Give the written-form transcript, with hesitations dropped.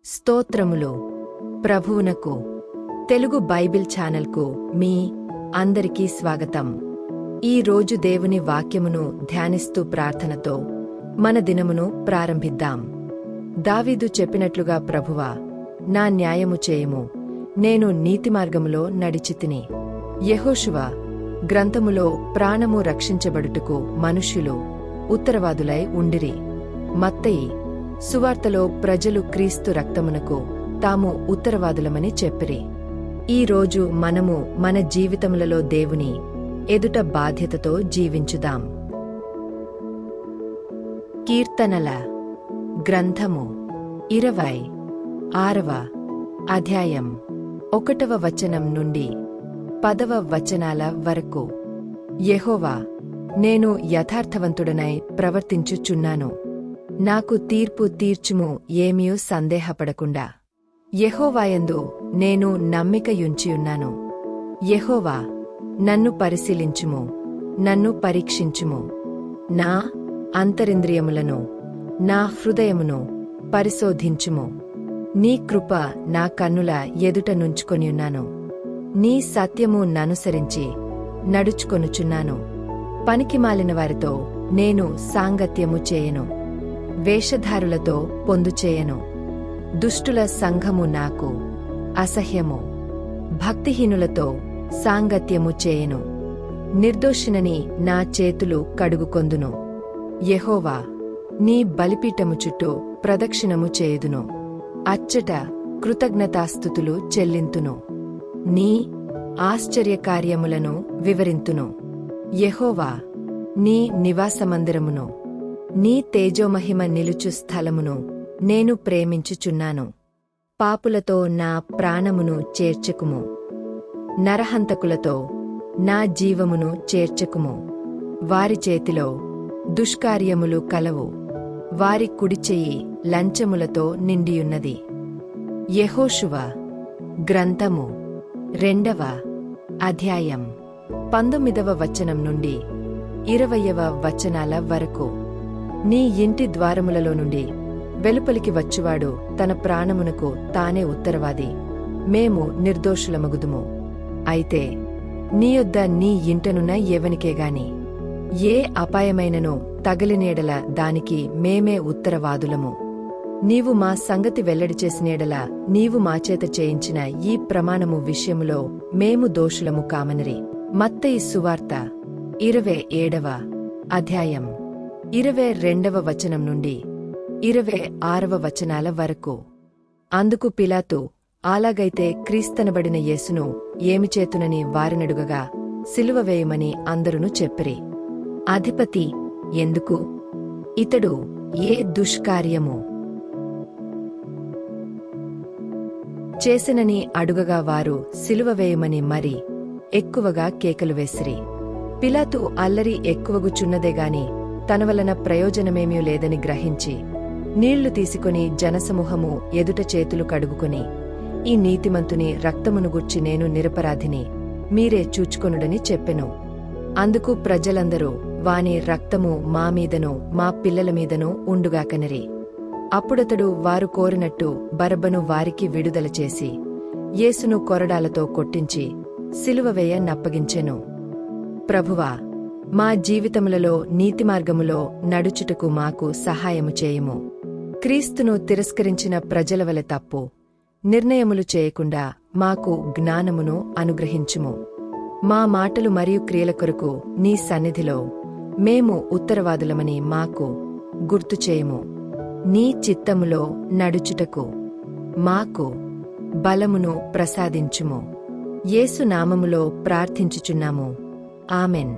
స్తోత్రములు ప్రభువునకు. తెలుగు బైబిల్ ఛానల్కు మీ అందరికీ స్వాగతం. ఈ రోజు దేవుని వాక్యమును ధ్యానిస్తూ ప్రార్థనతో మన దినమును ప్రారంభిద్దాం. దావీదు చెప్పినట్లుగా, ప్రభువా, నా న్యాయము చేయుము, నేను నీతిమార్గములో నడిచితిని. యెహోషువ గ్రంథములో ప్రాణము రక్షించబడుటకు మనుష్యులు ఉత్తరవాదులై ఉండిరి. మత్తయి సువార్తలో ప్రజలు క్రీస్తు రక్తమునకు తాము ఉత్తరవాదులమని చెప్పిరి. ఈ రోజు మనము మన జీవితములలో దేవుని ఎదుట బాధ్యతతో జీవించుదాం. కీర్తనల గ్రంథము 26వ అధ్యాయం 1వ వచనం నుండి 10వ వచనాల వరకు. యెహోవా, నేను యథార్థవంతుడనై ప్రవర్తించుచున్నాను. నాకు తీర్పు తీర్చుము, ఏమీయూ సందేహపడకుండా. యెహోవాయందు నేను నమ్మికయుంచియున్నాను. యెహోవా, నన్ను పరిశీలించుము, నన్ను పరీక్షించుము. నా అంతరింద్రియములను, నా హృదయమును పరిశోధించుము. నీ కృప నా కన్నుల ఎదుట నుంచుకొనియున్నాను. నీ సత్యము ననుసరించి నడుచుకొనుచున్నాను. పనికిమాలిన వారితో నేను సాంగత్యము చేయను, వేషధారులతో పొందుచేయను. దుష్టుల సంఘము నాకు అసహ్యము. భక్తిహీనులతో సాంగత్యము చేయను. నిర్దోషినని నా చేతులు కడుగుకొందును. యెహోవా, నీ బలిపీఠము చుట్టూ ప్రదక్షిణము చేయుదును. అచ్చట కృతజ్ఞతాస్తుతులు చెల్లింతును. నీ ఆశ్చర్యకార్యములను వివరింతును. యెహోవా, నీ నివాసమందిరమును, నీ తేజోమహిమ నిలుచు స్థలమును నేను ప్రేమించుచున్నాను. పాపులతో నా ప్రాణమును చేర్చకుము. నరహంతకులతో నా జీవమును చేర్చకుము. వారి చేతిలో దుష్కార్యములు కలవు. వారి కుడిచెయ్యి లంచములతో నిండియున్నది. యెహోషువ గ్రంథము 2వ అధ్యాయం 19వ వచనం నుండి 20వ వచనాల వరకు. నీ ఇంటి ద్వారములలో నుండి వెలుపలికి వచ్చువాడు తన ప్రాణమునకు తానే ఉత్తరవాది. మేము నిర్దోషులమగుదుము. అయితే నీయొద్ద నీ ఇంటనున్న ఎవనికేగాని ఏ అపాయమైననో తగిలినేడల దానికి మేమే ఉత్తరవాదులము. నీవు మా సంగతి వెల్లడి చేసినేడల నీవు మాచేత చేయించిన ఈ ప్రమాణము విషయములో మేము దోషులము కామనిరి. మత్తయి సువార్త 27వ అధ్యాయం 22వ వచనం నుండి 26వ వచనాల వరకు. అందుకు పిలాతు, అలాగైతే క్రీస్తనబడిన యేసును ఏమి చేతునని వారినడుగగా, సిలువ వేయమని అందరును చెప్పిరి. అధిపతి, ఎందుకు? ఇతడు ఏ దుష్కార్యము చేసినని అడుగగా వారు సిలువ వేయమని మరి ఎక్కువగా కేకలు వేసిరి. పిలాతు అల్లరి ఎక్కువగుచున్నదేగాని తన వలన ప్రయోజనమేమీ లేదని గ్రహించి నీళ్లు తీసుకొని జనసమూహము ఎదుట చేతులు కడుగుకొని, ఈ నీతిమంతుని రక్తమును గూర్చి నేను నిరపరాధిని, మీరే చూచుకొనుడని చెప్పెను. అందుకు ప్రజలందరూ, వాని రక్తము మా మీదనూ మా పిల్లల మీదనూ ఉండుగాకనిరి. అప్పుడతడు వారు కోరినట్టు బరబ్బను వారికి విడుదల చేసి యేసును కొరడాలతో కొట్టించి సిలువవేయ నప్పగించెను. ప్రభువా, మా జీవితములలో నీతిమార్గములో నడుచుటకు మాకు సహాయము చేయుము. క్రీస్తును తిరస్కరించిన ప్రజలవలె తప్పు నిర్ణయములు చేయకుండా మాకు జ్ఞానమును అనుగ్రహించుము. మా మాటలు మరియు క్రియల కొరకు నీ సన్నిధిలో మేము ఉత్తరవాదులమని మాకు గుర్తుచేయుము. నీ చిత్తములో నడుచుటకు మాకు బలమును ప్రసాదించుము. యేసు నామములో ప్రార్థించుచున్నాము. ఆమెన్.